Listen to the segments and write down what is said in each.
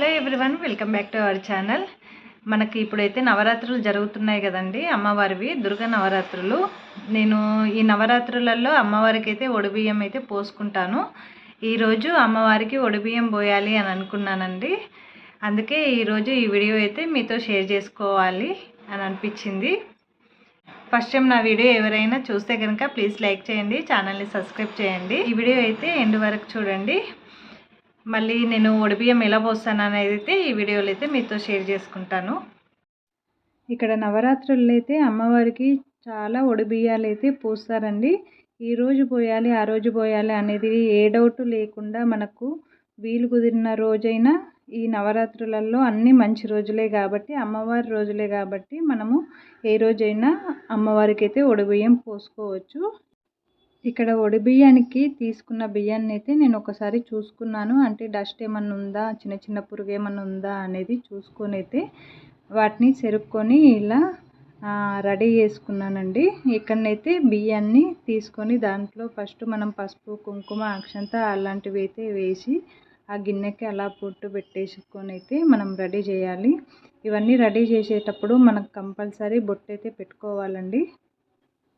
Hello everyone, welcome back to our channel. మనకి ఇప్పుడైతే నవరాత్రులు జరుగుతున్నాయి కదండి, అమ్మవారివి దుర్గా నవరాత్రులు. నేను ఈ నవరాత్రులలో అమ్మవారికి అయితే ఒడిబియ్యం అయితే పోసుకుంటాను. ఈరోజు అమ్మవారికి ఒడిబియ్యం పోయాలి అని అనుకున్నానండి. అందుకే ఈరోజు ఈ వీడియో అయితే మీతో షేర్ చేసుకోవాలి అని అనిపించింది. ఫస్ట్ టైం నా వీడియో ఎవరైనా చూస్తే కనుక ప్లీజ్ లైక్ చేయండి, ఛానల్ని సబ్స్క్రైబ్ చేయండి. ఈ వీడియో అయితే ఎండ్ వరకు చూడండి. మళ్ళీ నేను ఒడిబియ్యం ఎలా పోస్తాను అనేది అయితే ఈ వీడియోలో అయితే మీతో షేర్ చేసుకుంటాను. ఇక్కడ నవరాత్రుల్లో అయితే అమ్మవారికి చాలా ఒడిబియ్యాలు అయితే పోస్తారండి. ఈరోజు పోయాలి ఆ రోజు పోయాలి అనేది ఏ డౌట్ లేకుండా మనకు వీలు కుదిరిన రోజైనా ఈ నవరాత్రులలో అన్నీ మంచి రోజులే కాబట్టి, అమ్మవారి రోజులే కాబట్టి మనము ఏ రోజైనా అమ్మవారికి అయితే ఒడిబియ్యం పోసుకోవచ్చు. ఇక్కడ ఒడిబియ్యానికి తీసుకున్న బియ్యాన్ని అయితే నేను ఒకసారి చూసుకున్నాను. అంటే డస్ట్ ఏమన్నా ఉందా, చిన్న చిన్న పురుగు ఏమన్నా ఉందా అనేది చూసుకొని అయితే వాటిని చెరుక్కొని ఇలా రెడీ చేసుకున్నానండి. ఇక్కడనైతే బియ్యాన్ని తీసుకొని దాంట్లో ఫస్ట్ మనం పసుపు, కుంకుమ, అక్షంత అలాంటివి అయితే వేసి ఆ గిన్నెకి అలా పొట్టు పెట్టేసుకొని అయితే మనం రెడీ చేయాలి. ఇవన్నీ రెడీ చేసేటప్పుడు మనకు కంపల్సరీ బొట్టు అయితే పెట్టుకోవాలండి.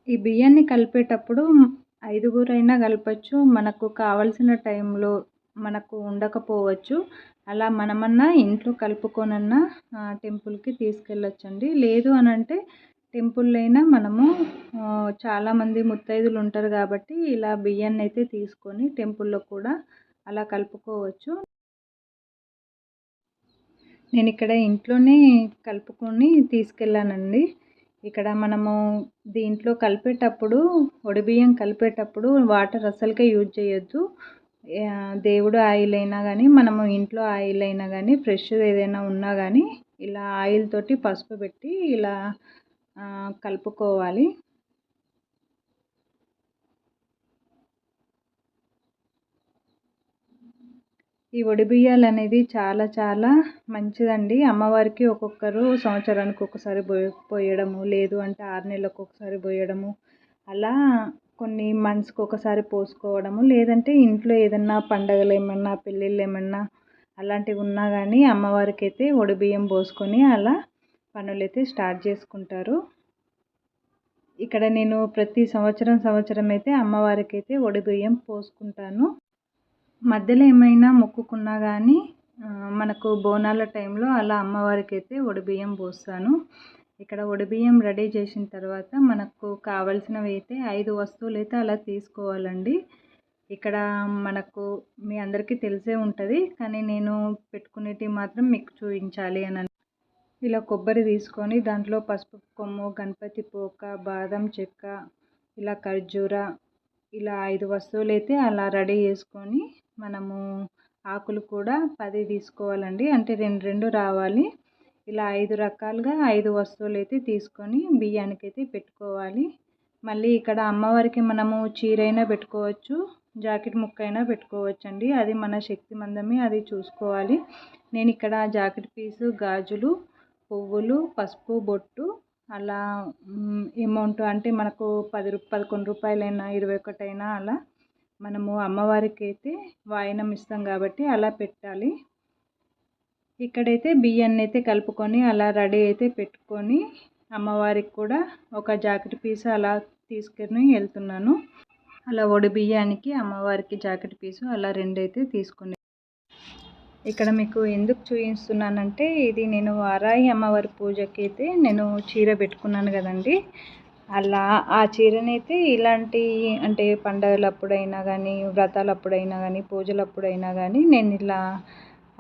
ఈ బియ్యాన్ని కలిపేటప్పుడు 5గురైనా కలపచ్చు. మనకు కావలసిన టైంలో మనకు ఉండకపోవచ్చు. అలా మనమన్నా ఇంట్లో కలుపుకొనన్నా టెంపుల్కి తీసుకెళ్ళొచ్చండి. లేదు అని అంటే టెంపుల్లో అయినా మనము చాలామంది ముత్తైదులు ఉంటారు కాబట్టి ఇలా బియ్యాన్ని అయితే తీసుకొని టెంపుల్లో కూడా అలా కలుపుకోవచ్చు. నేను ఇక్కడ ఇంట్లోనే కలుపుకొని తీసుకెళ్ళానండి. ఇక్కడ మనము దీంట్లో కలిపేటప్పుడు ఒడిబియ్యం కలిపేటప్పుడు వాటర్ అస్సలకే యూజ్ చేయొద్దు. దేవుడు ఆయిల్ అయినా కానీ, మనము ఇంట్లో ఆయిల్ అయినా కానీ, ఫ్రెష్ ఏదైనా ఉన్నా కానీ ఇలా ఆయిల్ తోటి పసుపు పెట్టి ఇలా కలుపుకోవాలి. ఈ ఒడిబియ్యాలు అనేది చాలా చాలా మంచిదండి. అమ్మవారికి ఒక్కొక్కరు సంవత్సరానికి ఒకసారి పోయడము, లేదు అంటే 6 నెలలకు ఒకసారి పోయడము, అలా కొన్ని మంత్స్కి ఒకసారి పోసుకోవడము, లేదంటే ఇంట్లో ఏదన్నా పండగలు ఏమన్నా, పెళ్ళిళ్ళు ఏమన్నా అలాంటివి ఉన్నా కానీ అమ్మవారికి అయితే ఒడిబియ్యం పోసుకొని అలా పనులైతే స్టార్ట్ చేసుకుంటారు. ఇక్కడ నేను ప్రతి సంవత్సరం అయితే అమ్మవారికి అయితే ఒడిబియ్యం పోసుకుంటాను. మధ్యలో ఏమైనా మొక్కుకున్నా కానీ మనకు బోనాల టైంలో అలా అమ్మవారికి అయితే ఒడిబియ్యం పోస్తాను. ఇక్కడ ఒడిబియ్యం రెడీ చేసిన తర్వాత మనకు కావాల్సినవి అయితే 5 వస్తువులు అయితే అలా తీసుకోవాలండి. ఇక్కడ మనకు మీ అందరికీ తెలిసే ఉంటుంది, కానీ నేను పెట్టుకునేటివి మాత్రం మీకు చూపించాలి అని. ఇలా కొబ్బరి తీసుకొని దాంట్లో పసుపు కొమ్ము, గణపతి పోక, బాదం చెక్క, ఇలా ఖర్జూర, ఇలా 5 వస్తువులు అయితే అలా రెడీ చేసుకొని మనము ఆకులు కూడా 10 తీసుకోవాలండి. అంటే 2 రావాలి. ఇలా 5 రకాలుగా 5 వస్తువులు అయితే తీసుకొని బియ్యానికి అయితే పెట్టుకోవాలి. మళ్ళీ ఇక్కడ అమ్మవారికి మనము చీర అయినా పెట్టుకోవచ్చు, జాకెట్ ముక్క అయినా పెట్టుకోవచ్చు అండి. అది మన శక్తి మందమే, అది చూసుకోవాలి. నేను ఇక్కడ జాకెట్ పీసు, గాజులు, పువ్వులు, పసుపు, బొట్టు అలా అమౌంట్ అంటే మనకు 11 రూపాయలైనా 21 అయినా అలా మనము అమ్మవారికి అయితే వాయనం ఇస్తాం కాబట్టి అలా పెట్టాలి. ఇక్కడైతే బియ్యాన్ని అయితే కలుపుకొని అలా రెడీ అయితే పెట్టుకొని అమ్మవారికి కూడా ఒక జాకెట్ పీసు అలా తీసుకొని వెళ్తున్నాను. అలా ఒడి బియ్యానికి అమ్మవారికి జాకెట్ పీసు అలా 2 అయితే తీసుకుని ఇక్కడ మీకు ఎందుకు చూపిస్తున్నానంటే, ఇది నేను వారాహి అమ్మవారి పూజకి అయితే నేను చీర పెట్టుకున్నాను కదండి. అలా ఆ చీరనైతే ఇలాంటి అంటే పండగలప్పుడైనా కానీ, వ్రతాలప్పుడైనా కానీ, పూజలప్పుడైనా కానీ నేను ఇలా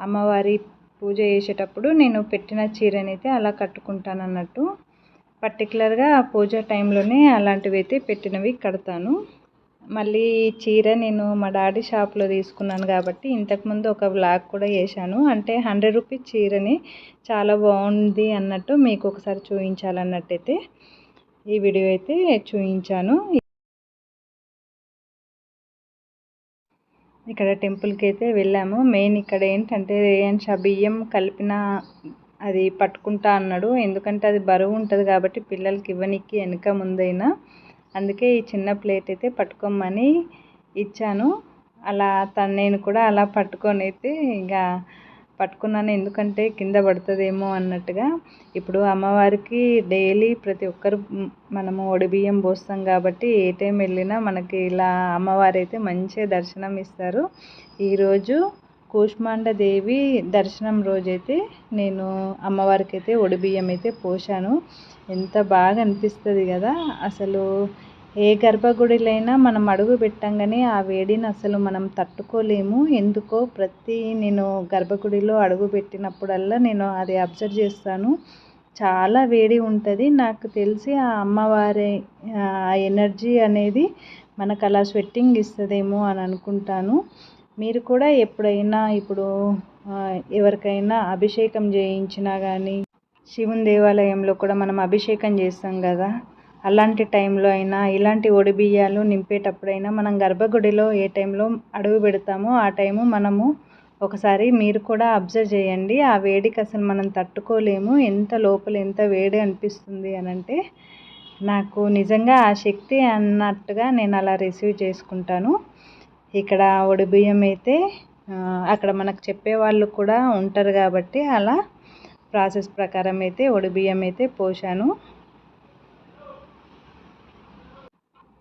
అమ్మవారి పూజ చేసేటప్పుడు నేను పెట్టిన చీరనైతే అలా కట్టుకుంటాను అన్నట్టు. పర్టికులర్గా పూజ టైంలోనే అలాంటివి అయితే పెట్టినవి కడతాను. మళ్ళీ ఈ చీర నేను మా డాడీ షాప్లో తీసుకున్నాను కాబట్టి ఇంతకుముందు ఒక వ్లాగ్ కూడా చేశాను. అంటే 100 రూపీస్ చీరని చాలా బాగుంది అన్నట్టు మీకు ఒకసారి చూపించాలన్నట్టయితే ఈ వీడియో అయితే చూపించాను. ఇక్కడ టెంపుల్కి అయితే వెళ్ళాము. మెయిన్ ఇక్కడ ఏంటంటే బియ్యం కలిపిన అది పట్టుకుంటా అన్నాడు. ఎందుకంటే అది బరువు ఉంటుంది కాబట్టి పిల్లలకి ఇవ్వనికి వెనక ముందైనా, అందుకే ఈ చిన్న ప్లేట్ అయితే పట్టుకోమని ఇచ్చాను. అలా నేను కూడా అలా పట్టుకొని అయితే ఇక పట్టుకున్నాను, ఎందుకంటే కింద పడుతుందేమో అన్నట్టుగా. ఇప్పుడు అమ్మవారికి డైలీ ప్రతి ఒక్కరు మనము ఒడిబియ్యం పోస్తాం కాబట్టి ఏ టైం వెళ్ళినా మనకి ఇలా అమ్మవారు అయితే మంచిగా దర్శనం ఇస్తారు. ఈరోజు కూష్మాండ దేవి దర్శనం రోజైతే నేను అమ్మవారికి అయితే ఒడిబియ్యం అయితే పోసాను. ఎంత బాగా అనిపిస్తుంది కదా. అసలు ఏ గర్భగుడిలైనా మనం అడుగు పెట్టంగానే ఆ వేడిని అసలు మనం తట్టుకోలేము. ఎందుకో నేను గర్భగుడిలో అడుగు పెట్టినప్పుడల్లా నేను అది అబ్జర్వ్ చేస్తాను. చాలా వేడి ఉంటుంది. నాకు తెలిసి ఆ అమ్మవారి ఆ ఎనర్జీ అనేది మనకు అలా స్వెట్టింగ్ ఇస్తుందేమో అని అనుకుంటాను. మీరు కూడా ఎప్పుడైనా ఇప్పుడు ఎవరికైనా అభిషేకం చేయించినా కానీ, శివుని దేవాలయంలో కూడా మనం అభిషేకం చేస్తాం కదా, అలాంటి టైంలో అయినా ఇలాంటి ఒడిబియ్యాలు నింపేటప్పుడైనా మనం గర్భగుడిలో ఏ టైంలో అడుగు పెడతామో ఆ టైము మనము ఒకసారి మీరు కూడా అబ్జర్వ్ చేయండి. ఆ వేడికి అసలు మనం తట్టుకోలేము. లోపల ఎంత వేడి అనిపిస్తుంది అని అంటే, నాకు నిజంగా ఆ శక్తి అన్నట్టుగా నేను అలా రిసీవ్ చేసుకుంటాను. ఇక్కడ ఒడిబియ్యం అయితే అక్కడ మనకు చెప్పేవాళ్ళు కూడా ఉంటారు కాబట్టి అలా ప్రాసెస్ ప్రకారం అయితే ఒడిబియ్యం అయితే పోసాను.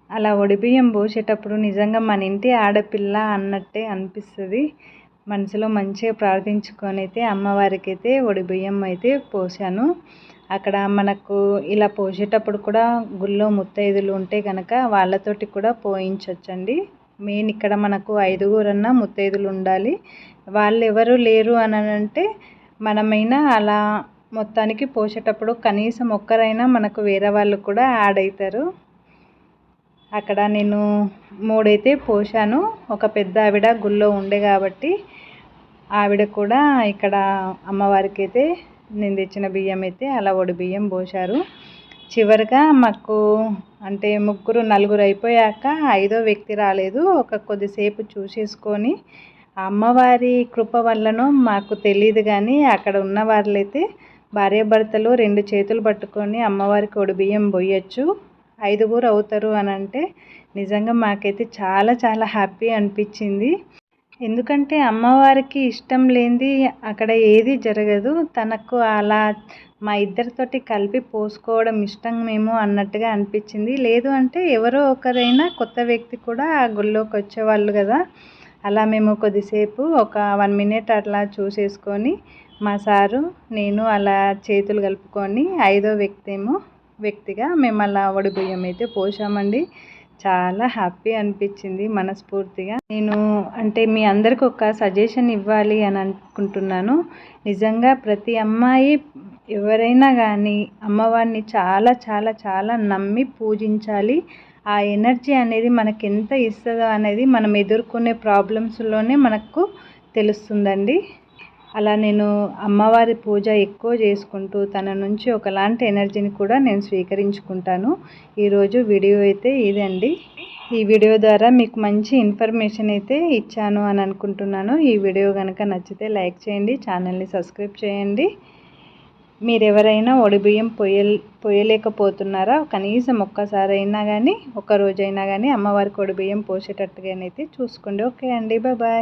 అలా ఒడిబియ్యం పోసేటప్పుడు నిజంగా మన ఇంటి ఆడపిల్ల అన్నట్టే అనిపిస్తుంది. మనసులో మంచిగా ప్రార్థించుకొని అయితే అమ్మవారికి అయితే ఒడిబియ్యం అయితే పోసాను. అక్కడ మనకు ఇలా పోసేటప్పుడు కూడా గుళ్ళో ముత్తైదులు ఉంటే కనుక వాళ్ళతోటి కూడా పోయించవచ్చండి. మెయిన్ ఇక్కడ మనకు 5గురన్నా ముత్తైదులు ఉండాలి. వాళ్ళు ఎవరు లేరు అని అంటే మనమైనా అలా మొత్తానికి పోసేటప్పుడు కనీసం ఒక్కరైనా మనకు వేరే వాళ్ళు కూడా యాడ్ అవుతారు. అక్కడ నేను 3 అయితే పోసాను. ఒక పెద్ద ఆవిడ గుళ్ళో ఉండే కాబట్టి ఆవిడ కూడా ఇక్కడ అమ్మవారికి అయితే నేను తెచ్చిన బియ్యం అయితే అలా ఒడిబియ్యం పోసారు. చివరిగా మాకు అంటే 4 అయిపోయాక 5వ వ్యక్తి రాలేదు. కొద్దిసేపు చూసేసుకొని అమ్మవారి కృప వల్లనో మాకు తెలియదు కానీ అక్కడ ఉన్న వాళ్ళైతే భార్యాభర్తలు 2 చేతులు పట్టుకొని అమ్మవారికి ఒడిబియ్యం పోయొచ్చు, 5గురు అవుతారు అని అంటే నిజంగా మాకైతే చాలా చాలా హ్యాపీ అనిపించింది. ఎందుకంటే అమ్మవారికి ఇష్టం లేనిది అక్కడ ఏది జరగదు. తనకు అలా మా ఇద్దరితోటి కలిపి పోసుకోవడం ఇష్టమేమో అన్నట్టుగా అనిపించింది. లేదు అంటే ఎవరో ఒకరైనా కొత్త వ్యక్తి కూడా ఆ గుళ్ళోకి వచ్చేవాళ్ళు కదా. అలా మేము కొద్దిసేపు ఒక 1 మినిట్ అట్లా చూసేసుకొని మా సారు నేను అలా చేతులు కలుపుకొని 5వ వ్యక్తిగా మేము అలా ఒడిబియ్యం అయితే పోసామండి. చాలా హ్యాపీ అనిపించింది మనస్ఫూర్తిగా. నేను అంటే మీ అందరికి ఒక సజెషన్ ఇవ్వాలి అని అనుకుంటున్నాను. నిజంగా ప్రతి అమ్మాయి ఎవరైనా కానీ అమ్మవారిని చాలా చాలా చాలా నమ్మి పూజించాలి. ఆ ఎనర్జీ అనేది మనకి ఎంత ఇస్తుందో అనేది మనం ఎదుర్కొనే ప్రాబ్లమ్స్లోనే మనకు తెలుస్తుందండి. అలా నేను అమ్మవారి పూజ ఎక్కువ చేసుకుంటూ తన నుంచి ఒకలాంటి ఎనర్జీని కూడా నేను స్వీకరించుకుంటాను. ఈరోజు వీడియో అయితే ఇదండి. ఈ వీడియో ద్వారా మీకు మంచి ఇన్ఫర్మేషన్ అయితే ఇచ్చాను అని అనుకుంటున్నాను. ఈ వీడియో కనుక నచ్చితే లైక్ చేయండి, ఛానల్ని సబ్స్క్రైబ్ చేయండి. మీరు ఎవరైనా ఒడిబియ్యం పోయలేకపోతున్నారా, కనీసం ఒక్కసారైనా కానీ ఒక్క రోజైనా కానీ అమ్మవారికి ఒడిబియ్యం పోసేటట్టుగానైతే చూసుకోండి. ఓకే అండి, బాయ్.